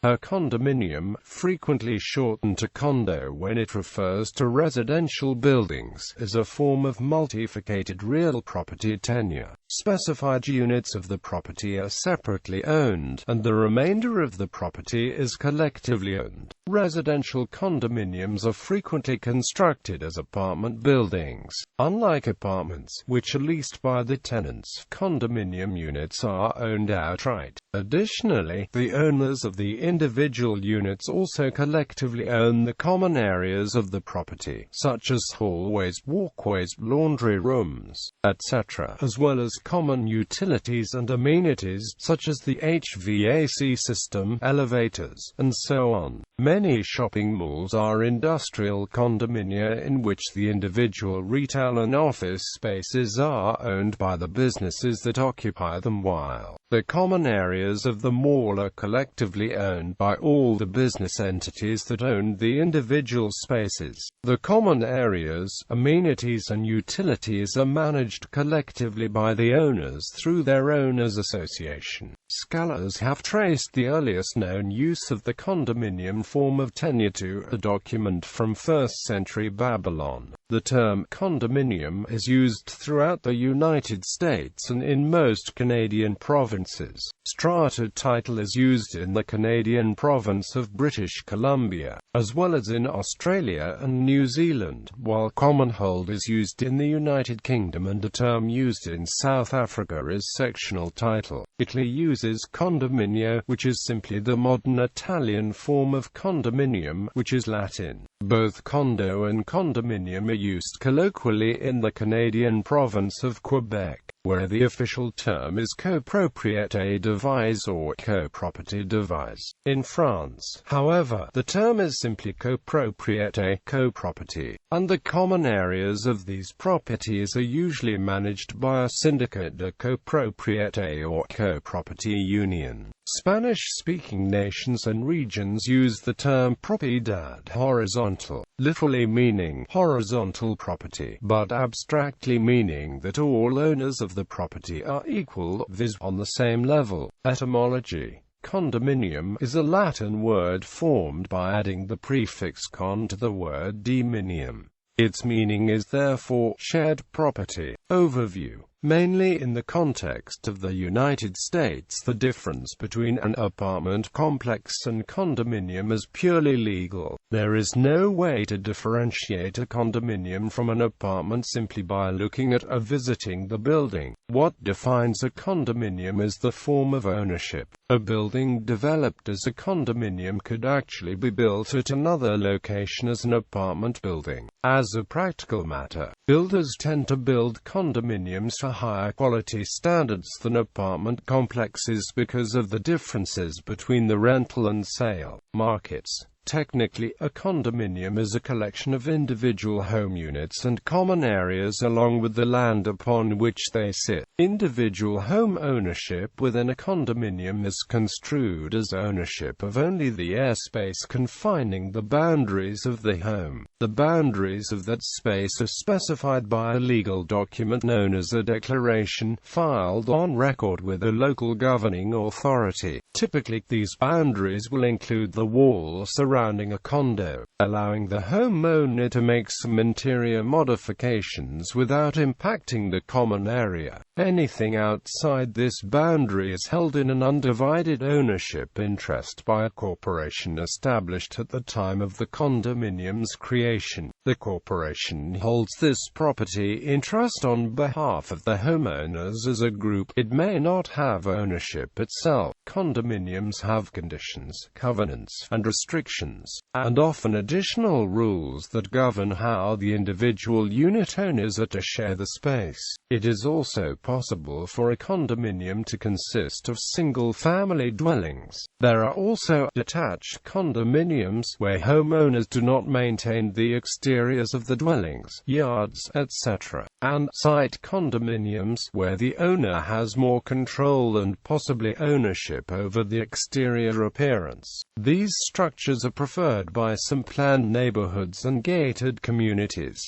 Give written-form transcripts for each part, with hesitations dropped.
A condominium, frequently shortened to condo when it refers to residential buildings, is a form of multifurcated real property tenure. Specified units of the property are separately owned, and the remainder of the property is collectively owned. Residential condominiums are frequently constructed as apartment buildings. Unlike apartments, which are leased by the tenants, condominium units are owned outright. Additionally, the owners of the individual units also collectively own the common areas of the property, such as hallways, walkways, laundry rooms, etc., as well as common utilities and amenities, such as the HVAC system, elevators, and so on. Many shopping malls are industrial condominia in which the individual retail and office spaces are owned by the businesses that occupy them, while the common areas of the mall are collectively owned by all the business entities that own the individual spaces. The common areas, amenities and utilities are managed collectively by the owners through their owners' association. Scholars have traced the earliest known use of the condominium form of tenure to a document from 1st century Babylon. The term condominium is used throughout the United States and in most Canadian provinces. Strata title is used in the Canadian province of British Columbia, as well as in Australia and New Zealand, while commonhold is used in the United Kingdom and a term used in South Africa is sectional title. Italy uses condominio, which is simply the modern Italian form of condominium, which is Latin. Both condo and condominium are used colloquially in the Canadian province of Quebec, where the official term is copropriété devise or coproperty devise. In France, however, the term is simply copropriété, coproperty, and the common areas of these properties are usually managed by a syndicate de copropriété or coproperty union. Spanish-speaking nations and regions use the term propiedad horizontal, literally meaning horizontal property, but abstractly meaning that all owners of the property are equal, viz. on the same level. Etymology: condominium is a Latin word formed by adding the prefix con to the word dominium. Its meaning is therefore shared property. Overview: mainly in the context of the United States, the difference between an apartment complex and condominium is purely legal. There is no way to differentiate a condominium from an apartment simply by looking at or visiting the building. What defines a condominium is the form of ownership. A building developed as a condominium could actually be built at another location as an apartment building. As a practical matter, builders tend to build condominiums to higher quality standards than apartment complexes because of the differences between the rental and sale markets. Technically, a condominium is a collection of individual home units and common areas along with the land upon which they sit. Individual home ownership within a condominium is construed as ownership of only the airspace confining the boundaries of the home. The boundaries of that space are specified by a legal document known as a declaration, filed on record with a local governing authority. Typically, these boundaries will include the walls surrounding a condo, allowing the homeowner to make some interior modifications without impacting the common area. Anything outside this boundary is held in an undivided ownership interest by a corporation established at the time of the condominium's creation. The corporation holds this property in trust on behalf of the homeowners as a group. It may not have ownership itself. Condominiums have conditions, covenants, and restrictions, and often additional rules that govern how the individual unit owners are to share the space. It is also possible for a condominium to consist of single-family dwellings. There are also detached condominiums, where homeowners do not maintain the exteriors of the dwellings, yards, etc., and site condominiums, where the owner has more control and possibly ownership over the exterior appearance. These structures are preferred by some planned neighborhoods and gated communities.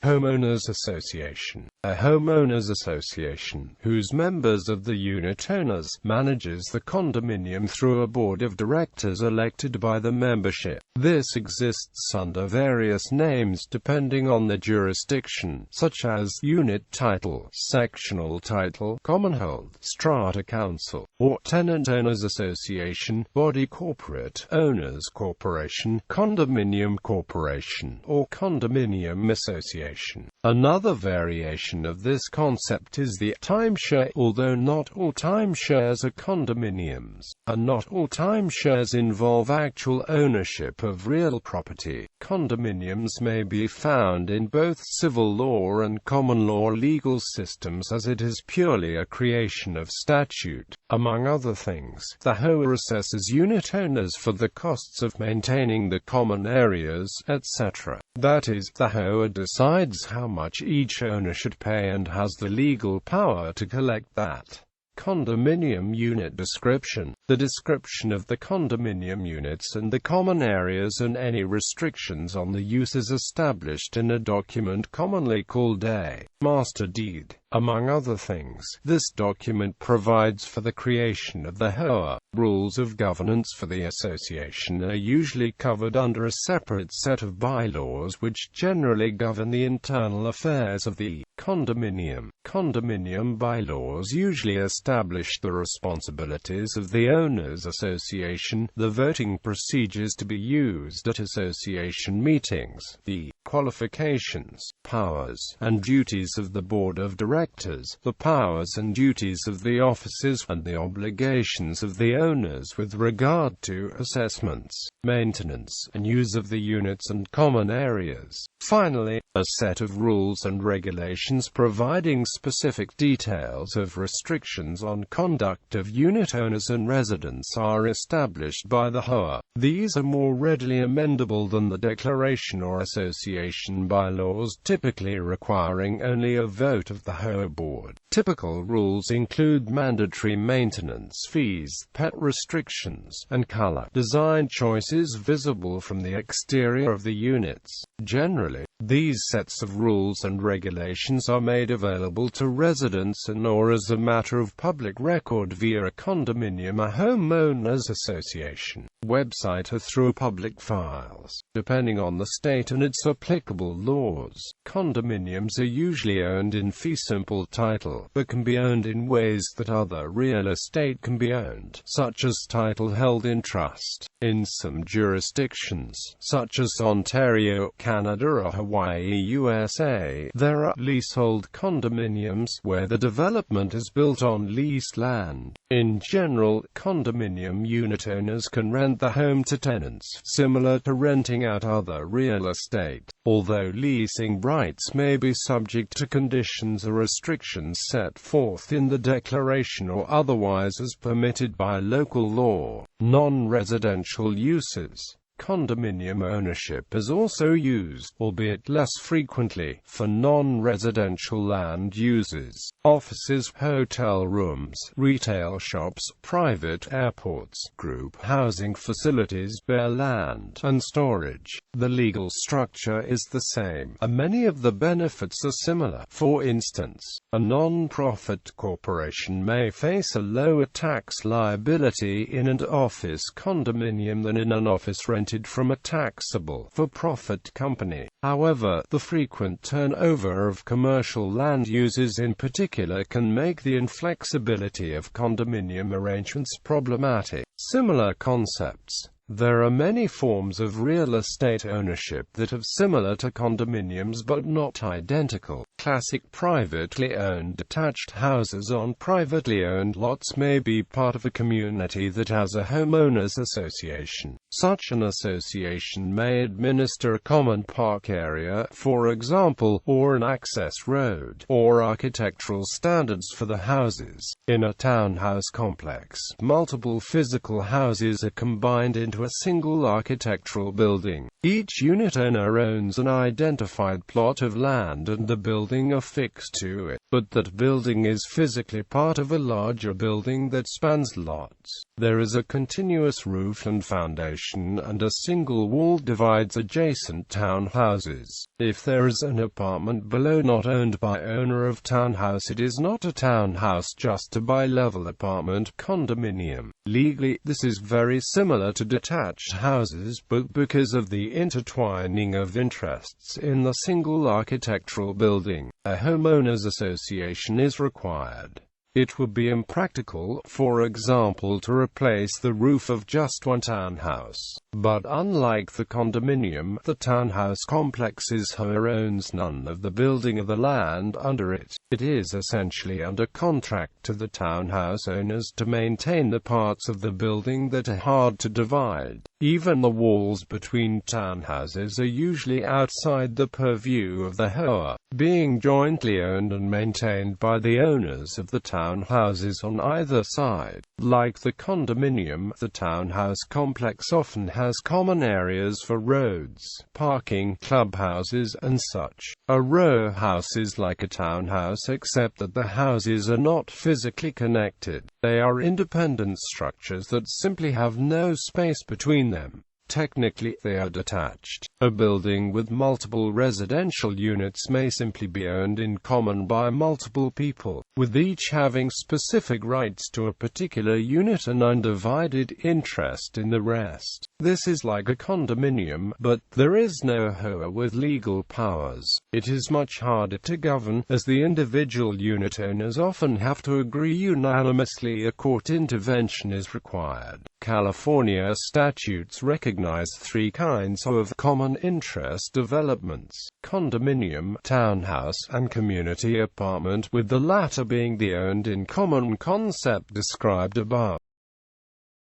Homeowners Association. A homeowners association, whose members of the unit owners, manages the condominium through a board of directors elected by the membership. This exists under various names depending on the jurisdiction, such as unit title, sectional title, commonhold, strata council, or tenant owners association, body corporate, owners corporation, condominium corporation, or condominium association. Another variation of this concept is the timeshare, although not all timeshares are condominiums, and not all timeshares involve actual ownership of real property. Condominiums may be found in both civil law and common law legal systems, as it is purely a creation of statute. Among other things, the HOA assesses unit owners for the costs of maintaining the common areas, etc. That is, the HOA decides how much each owner should pay and has the legal power to collect that. Condominium unit description. The description of the condominium units and the common areas and any restrictions on the use is established in a document commonly called a master deed. Among other things, this document provides for the creation of the HOA. Rules of governance for the association are usually covered under a separate set of bylaws which generally govern the internal affairs of the condominium. Condominium bylaws usually establish the responsibilities of the owners association, the voting procedures to be used at association meetings, the qualifications, powers, and duties of the board of directors, the powers and duties of the officers, and the obligations of the owners with regard to assessments, maintenance, and use of the units and common areas. Finally, a set of rules and regulations providing specific details of restrictions on conduct of unit owners and residents are established by the HOA. These are more readily amendable than the declaration or association bylaws, typically requiring only a vote of the HOA board. Typical rules include mandatory maintenance fees, pet restrictions, and color design choices visible from the exterior of the units. Generally, these sets of rules and regulations are made available to residents and/or as a matter of public record via a condominium, a homeowners association website, or through public files, depending on the state and its applicable laws. Condominiums are usually owned in fee simple title, but can be owned in ways that other real estate can be owned, such as title held in trust. In some jurisdictions, such as Ontario, Canada, or Hawaii, USA, there are leasehold condominiums, where the development is built on leased land. In general, condominium unit owners can rent the home to tenants, similar to renting out other real estate, although leasing rights may be subject to conditions or restrictions set forth in the declaration or otherwise as permitted by local law. Non-residential uses. Condominium ownership is also used, albeit less frequently, for non-residential land uses. Offices, hotel rooms, retail shops, private airports, group housing facilities, bare land, and storage. The legal structure is the same, and many of the benefits are similar. For instance, a non-profit corporation may face a lower tax liability in an office condominium than in an office rented from a taxable, for-profit company. However, the frequent turnover of commercial land uses in particular can make the inflexibility of condominium arrangements problematic. Similar concepts. There are many forms of real estate ownership that are similar to condominiums but not identical. Classic privately owned detached houses on privately owned lots may be part of a community that has a homeowners association. Such an association may administer a common park area, for example, or an access road, or architectural standards for the houses. In a townhouse complex, multiple physical houses are combined into into a single architectural building. Each unit owner owns an identified plot of land and the building affixed to it, but that building is physically part of a larger building that spans lots. There is a continuous roof and foundation, and a single wall divides adjacent townhouses. If there is an apartment below not owned by owner of townhouse, it is not a townhouse, just a bi-level apartment condominium. Legally, this is very similar to detached houses, but because of the intertwining of interests in the single architectural building, a homeowners association is required. It would be impractical, for example, to replace the roof of just one townhouse. But unlike the condominium, the townhouse complex's owner owns none of the building or the land under it. It is essentially under contract to the townhouse owners to maintain the parts of the building that are hard to divide. Even the walls between townhouses are usually outside the purview of the HOA, being jointly owned and maintained by the owners of the townhouses on either side. Like the condominium, the townhouse complex often has common areas for roads, parking, clubhouses, and such. A row house is like a townhouse, except that the houses are not physically connected. They are independent structures that simply have no space between them. Technically, they are detached. A building with multiple residential units may simply be owned in common by multiple people, with each having specific rights to a particular unit and undivided interest in the rest. This is like a condominium, but there is no HOA with legal powers. It is much harder to govern, as the individual unit owners often have to agree unanimously. A court intervention is required. California statutes recognize three kinds of common interest developments: condominium, townhouse, and community apartment, with the latter being the owned in common concept described above.